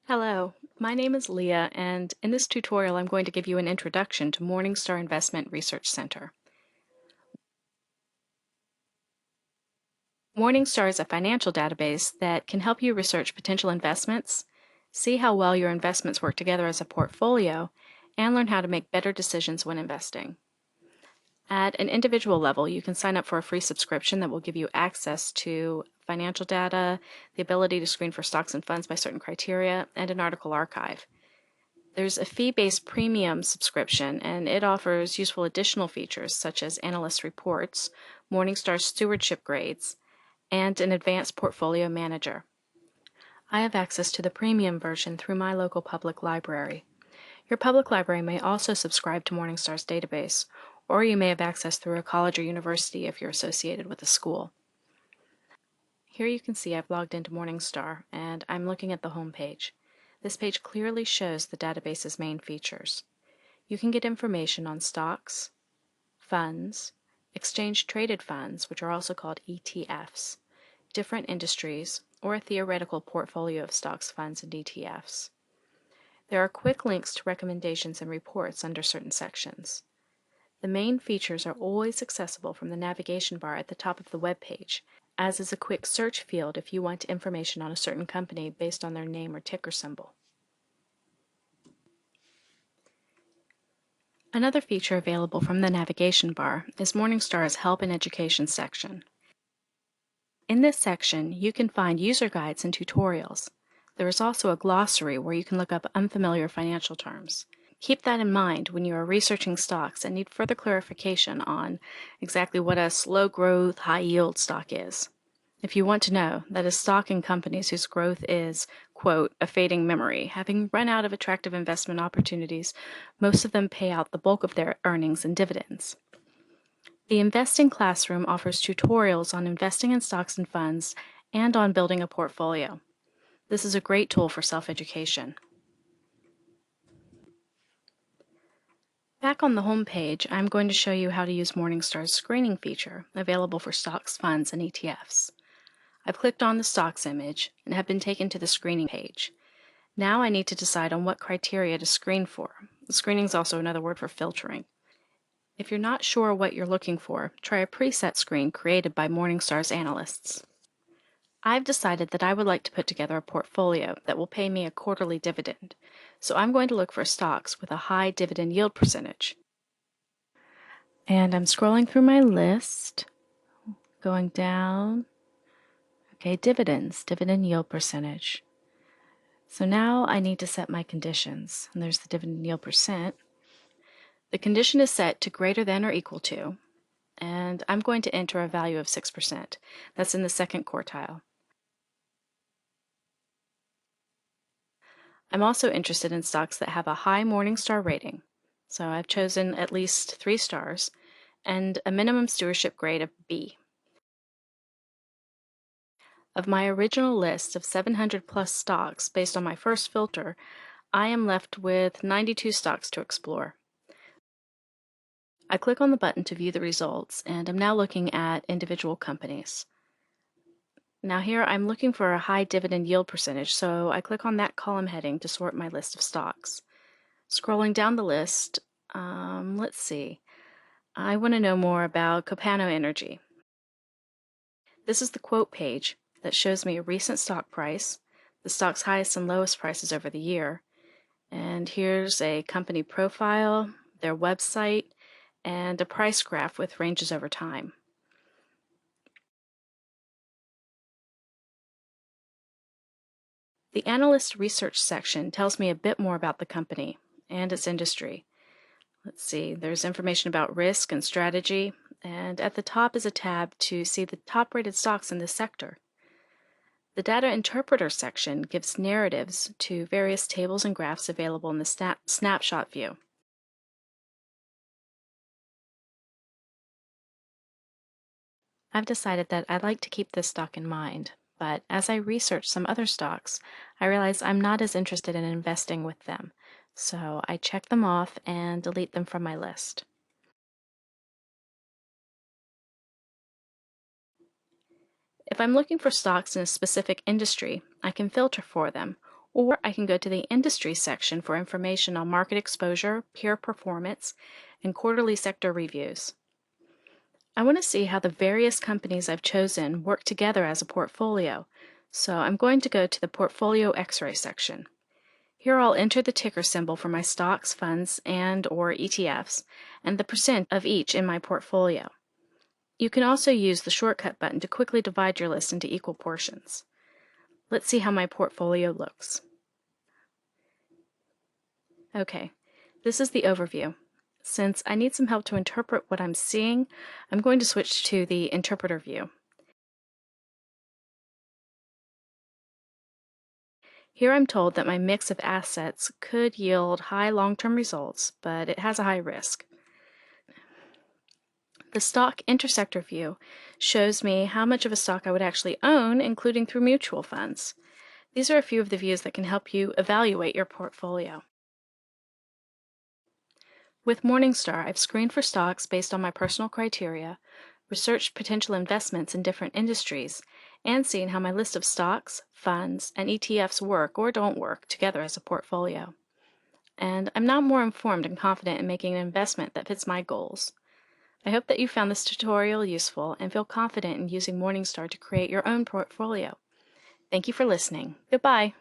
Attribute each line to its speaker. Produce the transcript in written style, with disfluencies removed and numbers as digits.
Speaker 1: Hello, my name is Leah, and in this tutorial I'm going to give you an introduction to Morningstar Investment Research Center. Morningstar is a financial database that can help you research potential investments, see how well your investments work together as a portfolio, and learn how to make better decisions when investing. At an individual level, you can sign up for a free subscription that will give you access to financial data, the ability to screen for stocks and funds by certain criteria, and an article archive. There's a fee-based premium subscription, and it offers useful additional features such as analyst reports, Morningstar stewardship grades, and an advanced portfolio manager. I have access to the premium version through my local public library. Your public library may also subscribe to Morningstar's database, or you may have access through a college or university if you're associated with a school. Here you can see I've logged into Morningstar, and I'm looking at the home page. This page clearly shows the database's main features. You can get information on stocks, funds, exchange-traded funds, which are also called ETFs, different industries, or a theoretical portfolio of stocks, funds, and ETFs. There are quick links to recommendations and reports under certain sections. The main features are always accessible from the navigation bar at the top of the web page, as is a quick search field if you want information on a certain company based on their name or ticker symbol. Another feature available from the navigation bar is Morningstar's Help and Education section. In this section, you can find user guides and tutorials. There is also a glossary where you can look up unfamiliar financial terms. Keep that in mind when you are researching stocks and need further clarification on exactly what a slow growth, high yield stock is. If you want to know, that is stock in companies whose growth is, quote, a fading memory. Having run out of attractive investment opportunities, most of them pay out the bulk of their earnings in dividends. The Investing Classroom offers tutorials on investing in stocks and funds and on building a portfolio. This is a great tool for self-education. Back on the home page, I'm going to show you how to use Morningstar's screening feature, available for stocks, funds, and ETFs. I've clicked on the stocks image and have been taken to the screening page. Now I need to decide on what criteria to screen for. Screening is also another word for filtering. If you're not sure what you're looking for, try a preset screen created by Morningstar's analysts. I've decided that I would like to put together a portfolio that will pay me a quarterly dividend, so I'm going to look for stocks with a high dividend yield percentage. And I'm scrolling through my list, going down. Okay, dividends, dividend yield percentage. So now I need to set my conditions, and there's the dividend yield percent. The condition is set to greater than or equal to, and I'm going to enter a value of 6%. That's in the second quartile. I'm also interested in stocks that have a high Morningstar rating, so I've chosen at least 3 stars, and a minimum stewardship grade of B. Of my original list of 700 plus stocks based on my first filter, I am left with 92 stocks to explore. I click on the button to view the results, and I'm now looking at individual companies. Now here I'm looking for a high dividend yield percentage, so I click on that column heading to sort my list of stocks. Scrolling down the list, let's see. I want to know more about Copano Energy. This is the quote page that shows me a recent stock price, the stock's highest and lowest prices over the year, and here's a company profile, their website, and a price graph with ranges over time. The analyst research section tells me a bit more about the company and its industry. Let's see, there's information about risk and strategy, and at the top is a tab to see the top-rated stocks in this sector. The data interpreter section gives narratives to various tables and graphs available in the snapshot view. I've decided that I'd like to keep this stock in mind, but as I research some other stocks, I realize I'm not as interested in investing with them, so I check them off and delete them from my list. If I'm looking for stocks in a specific industry, I can filter for them, Or I can go to the industry section for information on market exposure, peer performance, and quarterly sector reviews. I want to see how the various companies I've chosen work together as a portfolio, so I'm going to go to the Portfolio X-ray section. Here I'll enter the ticker symbol for my stocks, funds, and/or ETFs, and the percent of each in my portfolio. You can also use the shortcut button to quickly divide your list into equal portions. Let's see how my portfolio looks. Okay, this is the overview. Since I need some help to interpret what I'm seeing, I'm going to switch to the interpreter view. Here I'm told that my mix of assets could yield high long-term results, but it has a high risk. The stock intersector view shows me how much of a stock I would actually own, including through mutual funds. These are a few of the views that can help you evaluate your portfolio. With Morningstar, I've screened for stocks based on my personal criteria, researched potential investments in different industries, and seen how my list of stocks, funds, and ETFs work or don't work together as a portfolio. And I'm now more informed and confident in making an investment that fits my goals. I hope that you found this tutorial useful and feel confident in using Morningstar to create your own portfolio. Thank you for listening. Goodbye.